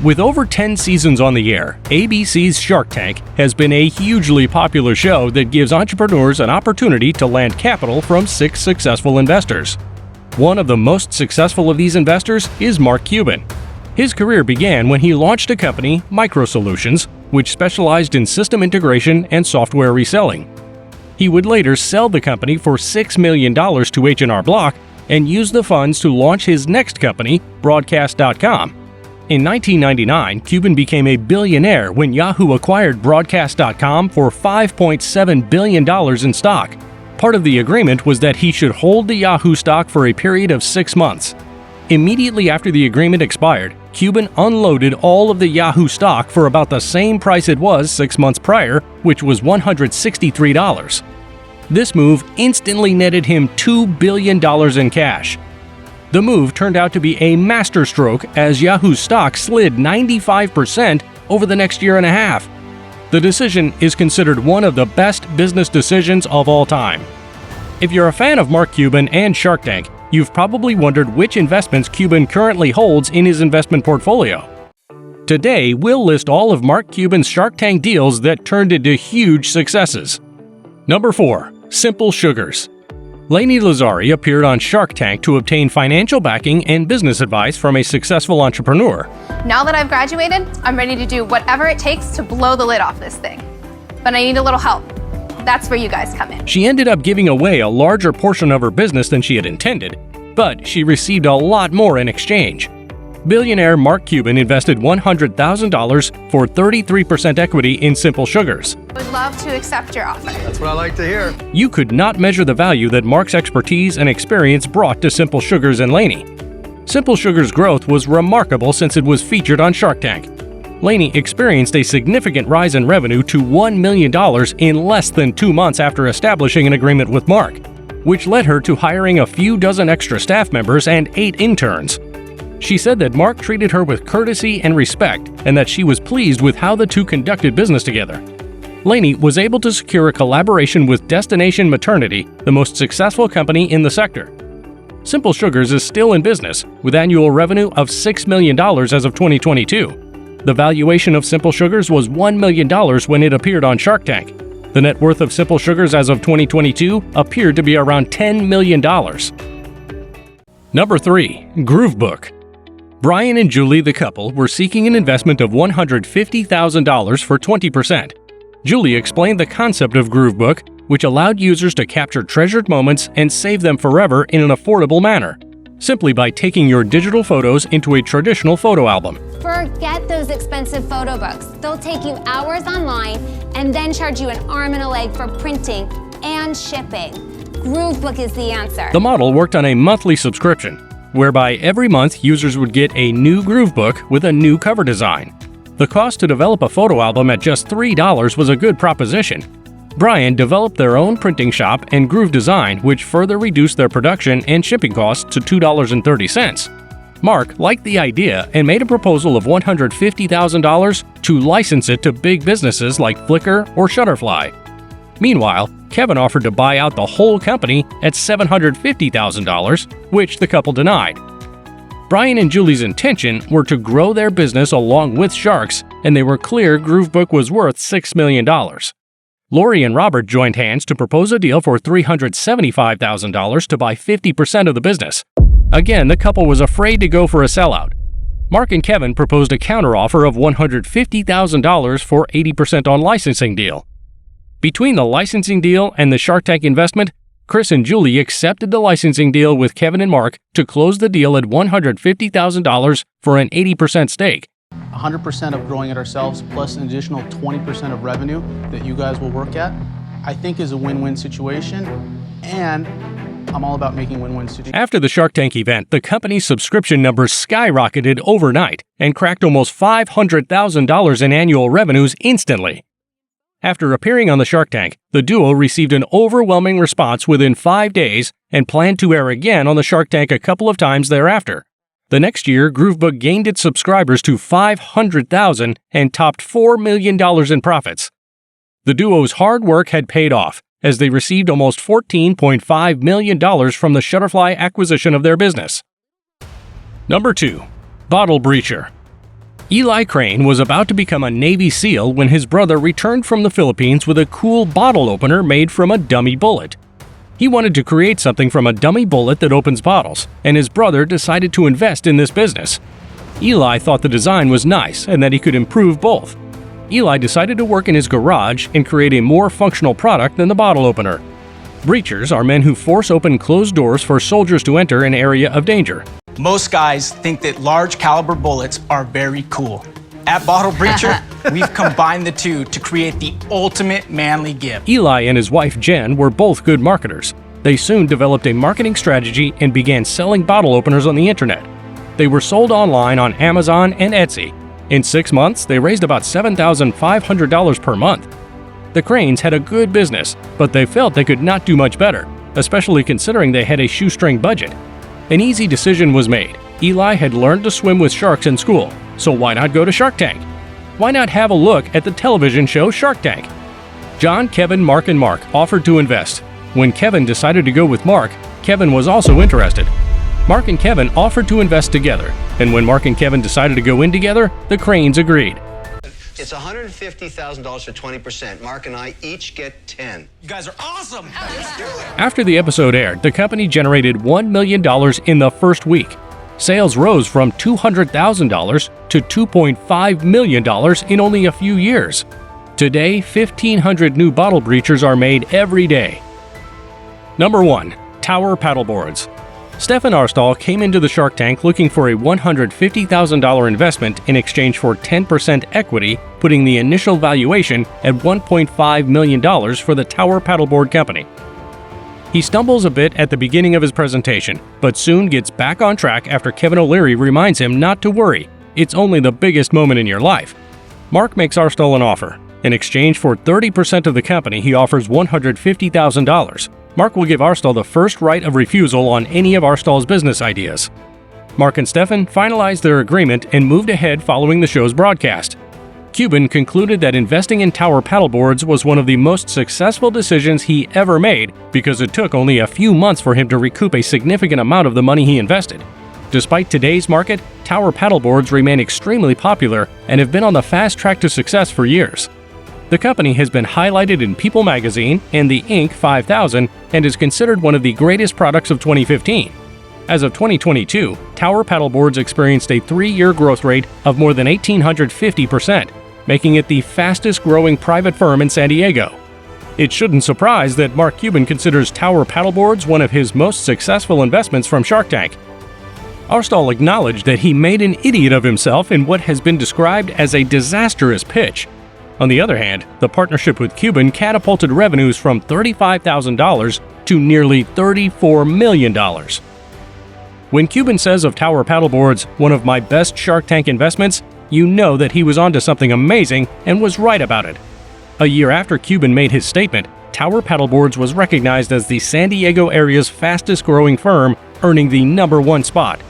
With over 10 seasons on the air, ABC's Shark Tank has been a hugely popular show that gives entrepreneurs an opportunity to land capital from 6 successful investors. One of the most successful of these investors is Mark Cuban. His career began when he launched a company, Micro Solutions, which specialized in system integration and software reselling. He would later sell the company for $6 million to H&R Block and use the funds to launch his next company, Broadcast.com. In 1999, Cuban became a billionaire when Yahoo acquired Broadcast.com for $5.7 billion in stock. Part of the agreement was that he should hold the Yahoo stock for a period of 6 months. Immediately after the agreement expired, Cuban unloaded all of the Yahoo stock for about the same price it was 6 months prior, which was $163. This move instantly netted him $2 billion in cash. The move turned out to be a masterstroke as Yahoo's stock slid 95% over the next year and a half. The decision is considered one of the best business decisions of all time. If you're a fan of Mark Cuban and Shark Tank, you've probably wondered which investments Cuban currently holds in his investment portfolio. Today, we'll list all of Mark Cuban's Shark Tank deals that turned into huge successes. Number 4. Simple Sugars. Lainey Lazari appeared on Shark Tank to obtain financial backing and business advice from a successful entrepreneur. Now that I've graduated, I'm ready to do whatever it takes to blow the lid off this thing. But I need a little help. That's where you guys come in. She ended up giving away a larger portion of her business than she had intended, but she received a lot more in exchange. Billionaire Mark Cuban invested $100,000 for 33% equity in Simple Sugars. I would love to accept your offer. That's what I like to hear. You could not measure the value that Mark's expertise and experience brought to Simple Sugars and Lainey. Simple Sugars' growth was remarkable since it was featured on Shark Tank. Lainey experienced a significant rise in revenue to $1 million in less than 2 months after establishing an agreement with Mark, which led her to hiring a few dozen extra staff members and 8 interns. She said that Mark treated her with courtesy and respect, and that she was pleased with how the two conducted business together. Lainey was able to secure a collaboration with Destination Maternity, the most successful company in the sector. Simple Sugars is still in business, with annual revenue of $6 million as of 2022. The valuation of Simple Sugars was $1 million when it appeared on Shark Tank. The net worth of Simple Sugars as of 2022 appeared to be around $10 million. Number 3. Groovebook. Brian and Julie, the couple, were seeking an investment of $150,000 for 20%. Julie explained the concept of Groovebook, which allowed users to capture treasured moments and save them forever in an affordable manner, simply by taking your digital photos into a traditional photo album. Forget those expensive photo books. They'll take you hours online and then charge you an arm and a leg for printing and shipping. Groovebook is the answer. The model worked on a monthly subscription, whereby every month users would get a new Groovebook with a new cover design. The cost to develop a photo album at just $3 was a good proposition. Brian developed their own printing shop and Groove Design, which further reduced their production and shipping costs to $2.30. Mark liked the idea and made a proposal of $150,000 to license it to big businesses like Flickr or Shutterfly. Meanwhile, Kevin offered to buy out the whole company at $750,000, which the couple denied. Brian and Julie's intention were to grow their business along with Shark's, and they were clear Groovebook was worth $6 million. Lori and Robert joined hands to propose a deal for $375,000 to buy 50% of the business. Again, the couple was afraid to go for a sellout. Mark and Kevin proposed a counteroffer of $150,000 for 80% on licensing deal. Between the licensing deal and the Shark Tank investment, Chris and Julie accepted the licensing deal with Kevin and Mark to close the deal at $150,000 for an 80% stake. 100% of growing it ourselves plus an additional 20% of revenue that you guys will work at, I think is a win-win situation, and I'm all about making win-win situations. After the Shark Tank event, the company's subscription numbers skyrocketed overnight and cracked almost $500,000 in annual revenues instantly. After appearing on the Shark Tank, the duo received an overwhelming response within 5 days and planned to air again on the Shark Tank a couple of times thereafter. The next year, Groovebook gained its subscribers to 500,000 and topped $4 million in profits. The duo's hard work had paid off, as they received almost $14.5 million from the Shutterfly acquisition of their business. Number 2. Bottle Breacher. Eli Crane was about to become a Navy SEAL when his brother returned from the Philippines with a cool bottle opener made from a dummy bullet. He wanted to create something from a dummy bullet that opens bottles, and his brother decided to invest in this business. Eli thought the design was nice and that he could improve both. Eli decided to work in his garage and create a more functional product than the bottle opener. Breachers are men who force open closed doors for soldiers to enter an area of danger. Most guys think that large caliber bullets are very cool. At Bottle Breacher, we've combined the two to create the ultimate manly gift. Eli and his wife Jen were both good marketers. They soon developed a marketing strategy and began selling bottle openers on the internet. They were sold online on Amazon and Etsy. In 6 months, they raised about $7,500 per month. The Cranes had a good business, but they felt they could not do much better, especially considering they had a shoestring budget. An easy decision was made. Eli had learned to swim with sharks in school, so why not go to Shark Tank? Why not have a look at the television show Shark Tank? John, Kevin, Mark, and Mark offered to invest. When Kevin decided to go with Mark, Kevin was also interested. Mark and Kevin offered to invest together, and when Mark and Kevin decided to go in together, the Cranes agreed. It's $150,000 for 20%. Mark and I each get 10. You guys are awesome! Let's do it! After the episode aired, the company generated $1 million in the first week. Sales rose from $200,000 to $2.5 million in only a few years. Today, 1,500 new bottle breachers are made every day. Number 1. Tower Paddleboards. Stefan Arstall came into the Shark Tank looking for a $150,000 investment in exchange for 10% equity, putting the initial valuation at $1.5 million for the Tower Paddleboard Company. He stumbles a bit at the beginning of his presentation, but soon gets back on track after Kevin O'Leary reminds him not to worry. It's only the biggest moment in your life. Mark makes Arstall an offer. In exchange for 30% of the company, he offers $150,000. Mark will give Arstall the first right of refusal on any of Arstall's business ideas. Mark and Stefan finalized their agreement and moved ahead following the show's broadcast. Cuban concluded that investing in Tower Paddleboards was one of the most successful decisions he ever made because it took only a few months for him to recoup a significant amount of the money he invested. Despite today's market, Tower Paddleboards remain extremely popular and have been on the fast track to success for years. The company has been highlighted in People magazine and the Inc. 5000 and is considered one of the greatest products of 2015. As of 2022, Tower Paddleboards experienced a 3-year growth rate of more than 1,850%, making it the fastest-growing private firm in San Diego. It shouldn't surprise that Mark Cuban considers Tower Paddleboards one of his most successful investments from Shark Tank. Arstall acknowledged that he made an idiot of himself in what has been described as a disastrous pitch. On the other hand, the partnership with Cuban catapulted revenues from $35,000 to nearly $34 million. When Cuban says of Tower Paddleboards, "one of my best Shark Tank investments," you know that he was onto something amazing and was right about it. A year after Cuban made his statement, Tower Paddleboards was recognized as the San Diego area's fastest-growing firm, earning the #1 spot.